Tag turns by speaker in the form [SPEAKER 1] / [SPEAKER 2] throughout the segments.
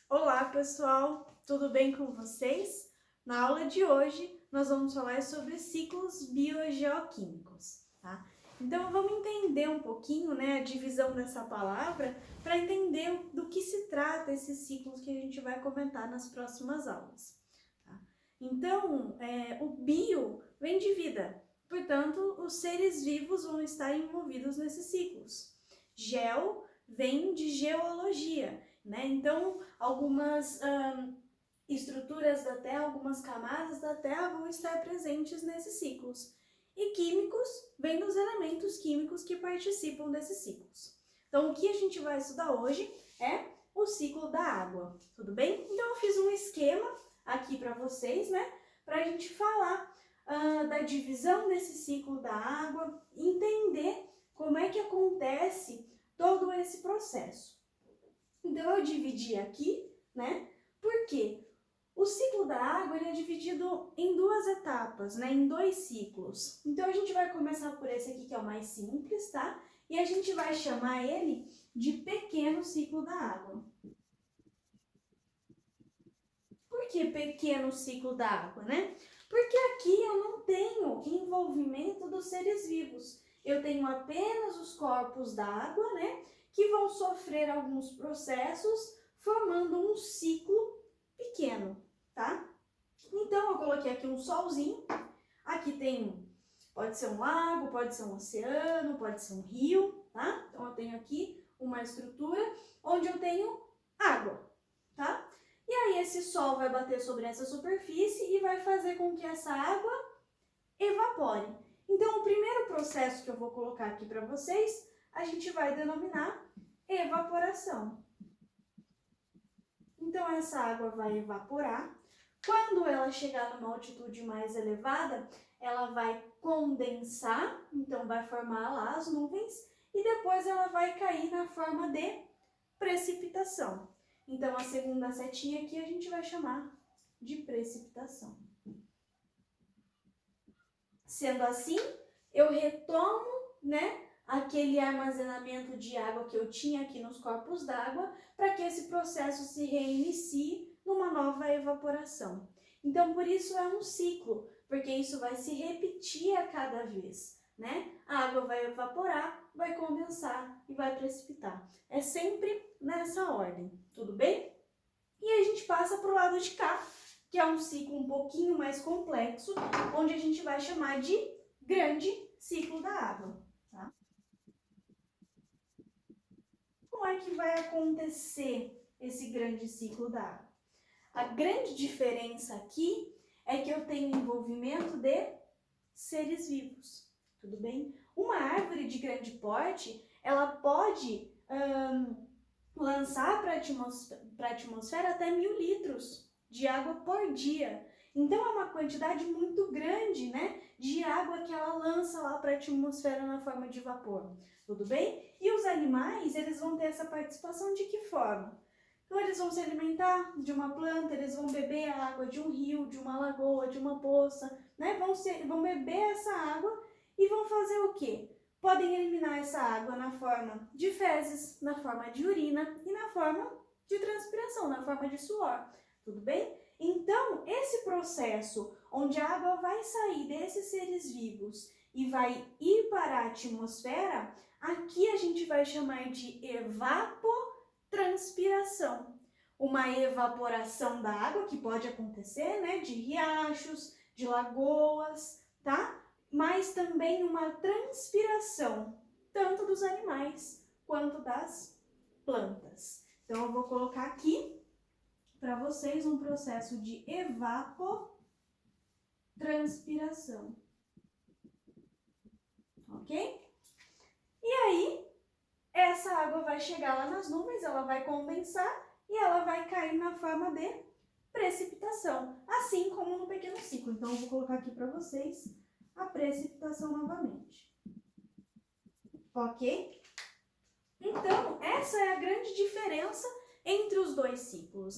[SPEAKER 1] Olá, pessoal! Tudo bem com vocês? Na aula de hoje, nós vamos falar sobre ciclos biogeoquímicos, tá? Então, vamos entender um pouquinho, a divisão dessa palavra para entender do que se trata esses ciclos que a gente vai comentar nas próximas aulas, tá? Então, o bio vem de vida, portanto, os seres vivos vão estar envolvidos nesses ciclos. Geo vem de geologia, né? Então, algumas estruturas da Terra, algumas camadas da Terra vão estar presentes nesses ciclos. E químicos vem dos elementos químicos que participam desses ciclos. Então, o que a gente vai estudar hoje é o ciclo da água, tudo bem? Então, eu fiz um esquema aqui para vocês, né? Para a gente falar da divisão desse ciclo da água, entender como é que acontece todo esse processo. Então, eu dividi aqui, né? Porque o ciclo da água ele é dividido em duas etapas, né? Em dois ciclos. Então, a gente vai começar por esse aqui, que é o mais simples, tá? E a gente vai chamar ele de pequeno ciclo da água. Por que pequeno ciclo da água, né? Porque aqui eu não tenho envolvimento dos seres vivos. Eu tenho apenas os corpos d'água, né? Que vão sofrer alguns processos, formando um ciclo pequeno, tá? Então, eu coloquei aqui um solzinho. Aqui pode ser um lago, pode ser um oceano, pode ser um rio, tá? Então, eu tenho aqui uma estrutura onde eu tenho água, tá? E aí, esse sol vai bater sobre essa superfície e vai fazer com que essa água evapore. Então, o primeiro processo que eu vou colocar aqui para vocês, a gente vai denominar evaporação. Então, essa água vai evaporar. Quando ela chegar numa altitude mais elevada, ela vai condensar, então vai formar lá as nuvens, e depois ela vai cair na forma de precipitação. Então, a segunda setinha aqui a gente vai chamar de precipitação. Sendo assim, eu retomo, aquele armazenamento de água que eu tinha aqui nos corpos d'água para que esse processo se reinicie numa nova evaporação. Então, por isso é um ciclo, porque isso vai se repetir a cada vez, né? A água vai evaporar, vai condensar e vai precipitar. É sempre nessa ordem, tudo bem? E a gente passa para o lado de cá, que é um ciclo um pouquinho mais complexo, onde a gente vai chamar de grande ciclo da água, tá? Como é que vai acontecer esse grande ciclo da água? A grande diferença aqui é que eu tenho envolvimento de seres vivos, tudo bem? Uma árvore de grande porte, ela pode lançar para a atmosfera até 1000 litros de água por dia. Então, é uma quantidade muito grande, de água que ela lança lá para a atmosfera na forma de vapor. Tudo bem? E os animais, eles vão ter essa participação de que forma? Então, eles vão se alimentar de uma planta, eles vão beber a água de um rio, de uma lagoa, de uma poça, Vão beber essa água e vão fazer o quê? Podem eliminar essa água na forma de fezes, na forma de urina e na forma de transpiração, na forma de suor. Tudo bem? Então, esse processo onde a água vai sair desses seres vivos e vai ir para a atmosfera, aqui a gente vai chamar de evapotranspiração. Uma evaporação da água que pode acontecer, de riachos, de lagoas, tá? Mas também uma transpiração, tanto dos animais quanto das plantas. Então, eu vou colocar aqui para vocês um processo de evapotranspiração. Ok? E aí, essa água vai chegar lá nas nuvens, ela vai condensar e ela vai cair na forma de precipitação, assim como no pequeno ciclo. Então, eu vou colocar aqui para vocês a precipitação novamente. Ok? Então, essa é a grande diferença entre os dois ciclos,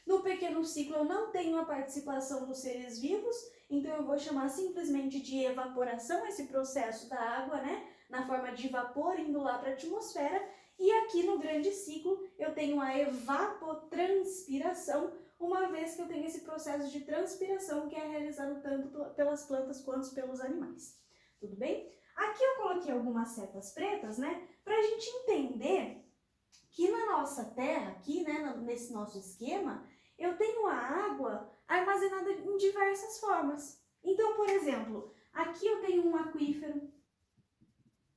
[SPEAKER 1] No pequeno ciclo, eu não tenho a participação dos seres vivos, então eu vou chamar simplesmente de evaporação esse processo da água, na forma de vapor indo lá para a atmosfera. E aqui no grande ciclo eu tenho a evapotranspiração, uma vez que eu tenho esse processo de transpiração que é realizado tanto pelas plantas quanto pelos animais. Tudo bem? Aqui eu coloquei algumas setas pretas, né, para a gente entender que na nossa terra, aqui, né, nesse nosso esquema, eu tenho a água armazenada em diversas formas. Então, por exemplo, aqui eu tenho um aquífero.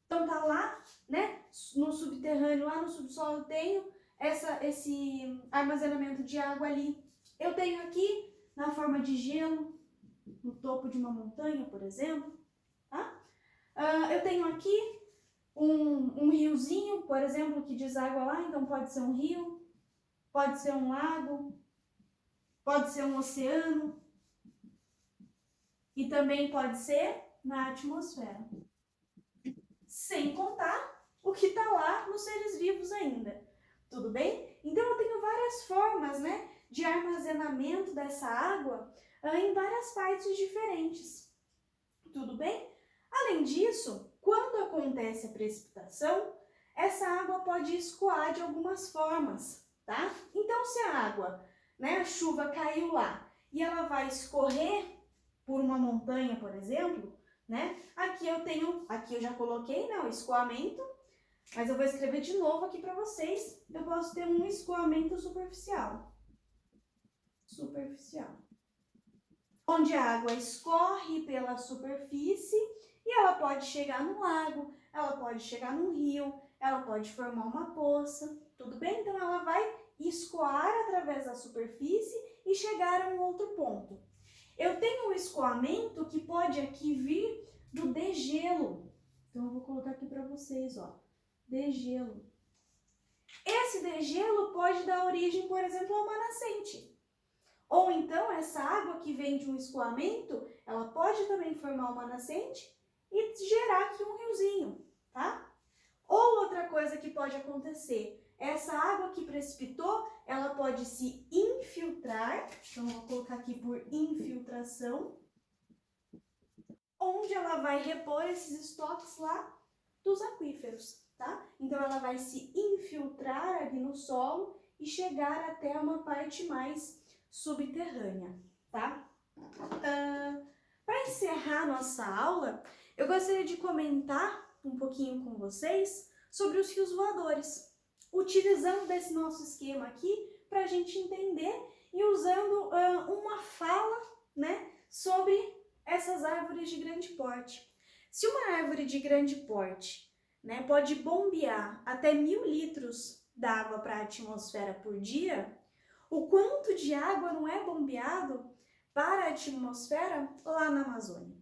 [SPEAKER 1] Então tá lá, né, no subterrâneo, lá no subsolo eu tenho esse armazenamento de água ali. Eu tenho aqui na forma de gelo, no topo de uma montanha, por exemplo, tá? Eu tenho aqui um riozinho, por exemplo, que deságua lá, então pode ser um rio, pode ser um lago, pode ser um oceano e também pode ser na atmosfera. Sem contar o que está lá nos seres vivos ainda. Tudo bem? Então eu tenho várias formas, né, de armazenamento dessa água em várias partes diferentes. Tudo bem? Além disso, quando acontece a precipitação, essa água pode escoar de algumas formas, tá? Então se a água, né, a chuva caiu lá e ela vai escorrer por uma montanha, por exemplo, né? Aqui eu já coloquei, né, o escoamento, mas eu vou escrever de novo aqui para vocês. Eu posso ter um escoamento superficial. Onde a água escorre pela superfície e ela pode chegar no lago, ela pode chegar num rio, ela pode formar uma poça, tudo bem? Então ela vai escoar através da superfície e chegar a um outro ponto. Eu tenho um escoamento que pode aqui vir do degelo. Então eu vou colocar aqui para vocês, ó, degelo. Esse degelo pode dar origem, por exemplo, a uma nascente. Ou então essa água que vem de um escoamento, ela pode também formar uma nascente e gerar aqui um riozinho, tá? Ou outra coisa que pode acontecer, essa água que precipitou, ela pode se infiltrar, então eu vou colocar aqui por infiltração, onde ela vai repor esses estoques lá dos aquíferos, tá? Então ela vai se infiltrar ali no solo e chegar até uma parte mais subterrânea, tá? Para encerrar nossa aula, eu gostaria de comentar um pouquinho com vocês sobre os rios voadores, utilizando desse nosso esquema aqui para a gente entender e usando uma fala, né, sobre essas árvores de grande porte. Se uma árvore de grande porte, né, pode bombear até 1000 litros d'água para a atmosfera por dia, o quanto de água não é bombeado para a atmosfera lá na Amazônia,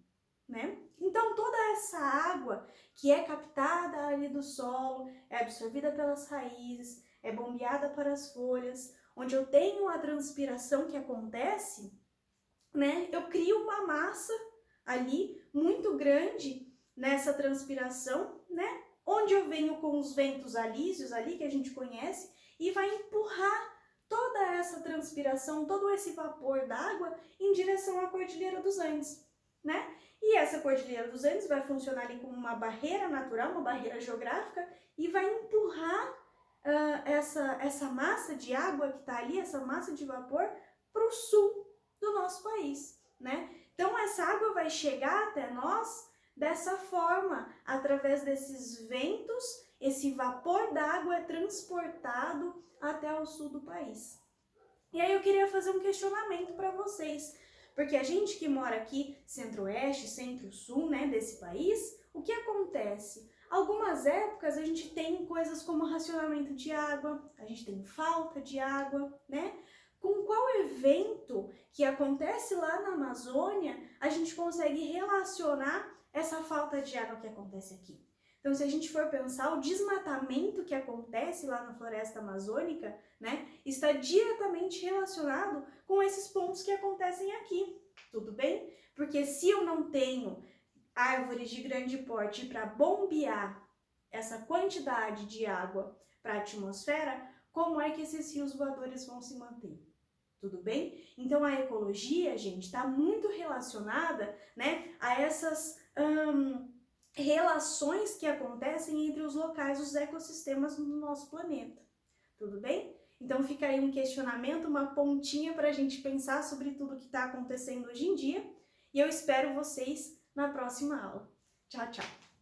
[SPEAKER 1] né? Então toda essa água que é captada ali do solo, é absorvida pelas raízes, é bombeada para as folhas, onde eu tenho a transpiração que acontece, né? Eu crio uma massa ali muito grande nessa transpiração, né? Onde eu venho com os ventos alísios ali que a gente conhece e vai empurrar toda essa transpiração, todo esse vapor d'água em direção à Cordilheira dos Andes, né? E essa Cordilheira dos Andes vai funcionar ali como uma barreira natural, uma barreira geográfica e vai empurrar essa massa de água que está ali, essa massa de vapor, para o sul do nosso país, né? Então essa água vai chegar até nós dessa forma, através desses ventos, esse vapor d'água é transportado até o sul do país. E aí eu queria fazer um questionamento para vocês, porque a gente que mora aqui, centro-oeste, centro-sul, né, desse país, o que acontece? Algumas épocas a gente tem coisas como racionamento de água, a gente tem falta de água, né? Com qual evento que acontece lá na Amazônia a gente consegue relacionar essa falta de água que acontece aqui? Então, se a gente for pensar, o desmatamento que acontece lá na floresta amazônica, né, está diretamente relacionado com esses pontos que acontecem aqui, tudo bem? Porque se eu não tenho árvores de grande porte para bombear essa quantidade de água para a atmosfera, como é que esses rios voadores vão se manter? Tudo bem? Então a ecologia, gente, está muito relacionada, né, a essas relações que acontecem entre os locais, os ecossistemas no nosso planeta. Tudo bem? Então fica aí um questionamento, uma pontinha para a gente pensar sobre tudo que está acontecendo hoje em dia. E eu espero vocês na próxima aula. Tchau, tchau!